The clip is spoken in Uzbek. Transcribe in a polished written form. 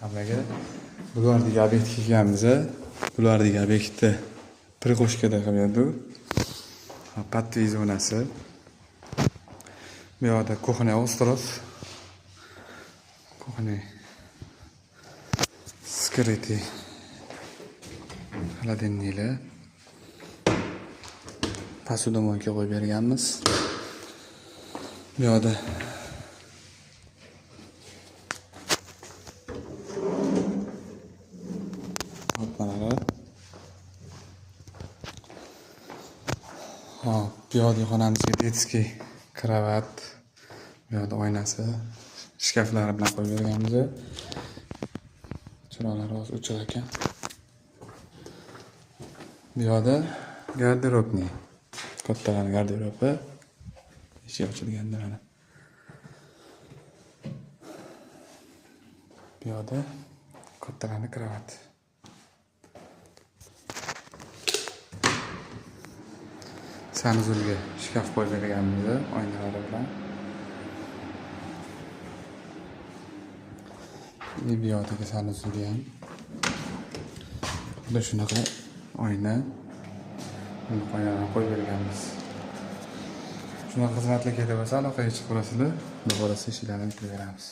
Hammaga bulardagi obyektga kelganmiz. Bulardagi obyektda Priqoshkada qilyapti. Patviy zonasi. Bu yerda kuxня остров. Kuxня скрытый. Холодильникlar. Посудомойка qo'yib berganmiz. Bu yerda bu yerda xonamizga detskiy kravat, bu yerda oynasi, shkaflari bilan qo'yib berganmiz. Chiroqlar hozir o'chiq ekan. Bu yerda garderobni, kattalarning garderobi, eshik ochilganda mana. Bu yerda kattalarning kravat. Sanuzulga shkaf qo'yib berganmiz oynalari bilan. Bu yerdagi sanuzulga ham xuddi shunaqa oyna qo'yib berganmiz. Shunaqa xizmatlar kerak bo'lsa aloqaga chiqib qolasizlar. Bu borasida ishlarni qilib beramiz.